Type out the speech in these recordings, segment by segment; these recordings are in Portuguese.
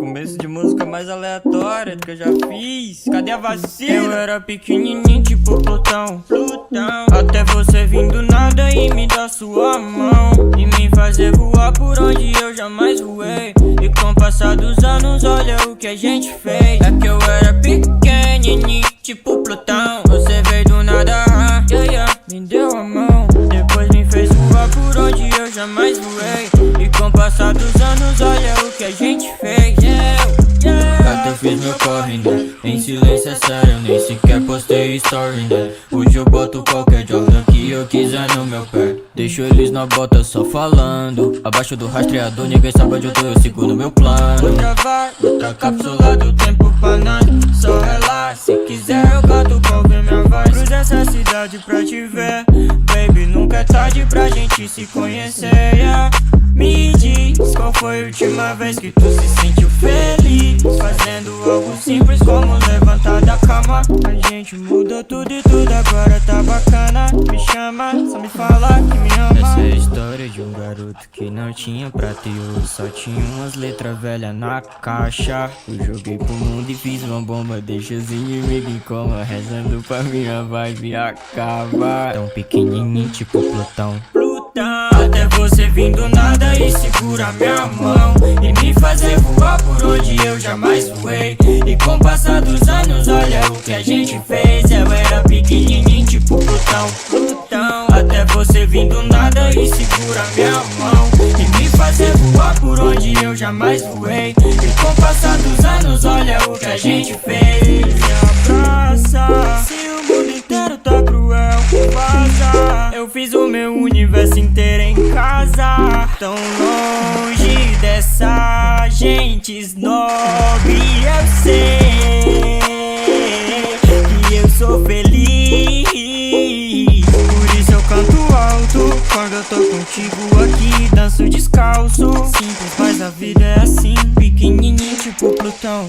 começo de música mais aleatória que eu já fiz. Cadê a vacina? Eu era pequenininho tipo Plutão. Até você vir do nada e me dar sua mão e me fazer voar por onde eu jamais voei. E com o passar dos anos, olha o que a gente fez. É que eu era pequenininho tipo Plutão. Você veio do nada, me deu a mão, depois me fez voar por onde eu jamais voei. E com o passar dos anos, olha o que a gente fez. Até fiz meu corre, né? Em silêncio é sério, nem sequer postei story, né? Hoje eu boto qualquer Jordan que eu quiser no meu pé. Deixo eles na bota só falando. Abaixo do rastreador, ninguém sabe onde eu tô, eu sigo no meu plano. Vou gravar outra cápsula do tempo pra nada. Só relaxa, se quiser eu canto pra ouvir minha voz. Cruza essa cidade pra te ver, baby, nunca é tarde pra gente se conhecer, Me diz qual foi a última vez que tu se sentiu feliz fazendo algo simples como levantar da cama. A gente mudou tudo e tudo agora tá bacana. Me chama, só me fala que me ama. Essa é a história de um garoto que não tinha prata e ouro, só tinha umas letras velhas na caixa. Eu joguei pro mundo e fiz uma bomba, deixa os inimigos em coma, rezando pra minha vibe acabar. Tão pequenininho tipo Plutão. Até você vir do nada e segura minha mão e me fazer voar por onde eu jamais voei. E com o passar dos anos, olha o que a gente fez. Eu era pequenininho tipo Plutão. Até você vir do nada e segura minha mão e me fazer voar por onde eu jamais voei. E com o passar dos anos, olha o que a gente fez. Me abraça, se o mundo inteiro tá cruel, vaza. Eu fiz o meu universo inteiro em casa, tão longe dessa gente snob. Eu sei que eu sou feliz, por isso eu canto alto quando eu tô contigo aqui, danço descalço. Simples, mas a vida é assim, pequenininho tipo Plutão.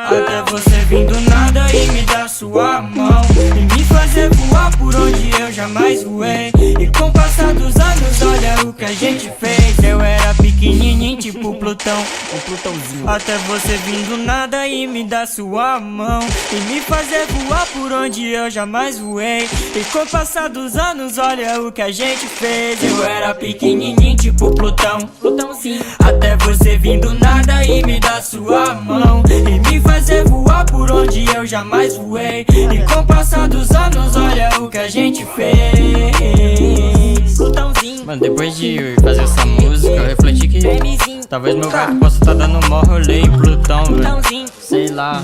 Até você vir do nada e me dar sua mão e me fazer voar por onde eu jamais voei. E com o passar dos anos, olha o que a gente fez. Eu era pequenininho tipo Plutão, Plutãozinho. Até você vir do nada e me dar sua mão e me fazer voar por onde eu jamais voei. E com o passar dos anos, olha o que a gente fez. Eu era pequenininho tipo Plutão, Plutãozinho. Até você vir do nada e me dar sua mão e me fazer voar por onde eu jamais voei. E com o passar dos anos, olha o que a gente fez. Plutãozinho. Mano, depois de fazer essa música, eu refleti que talvez meu gato possa tá dando mó rolê em Plutão, velho. Sei lá.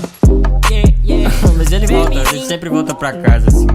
Mas ele volta, ele sempre volta pra casa assim.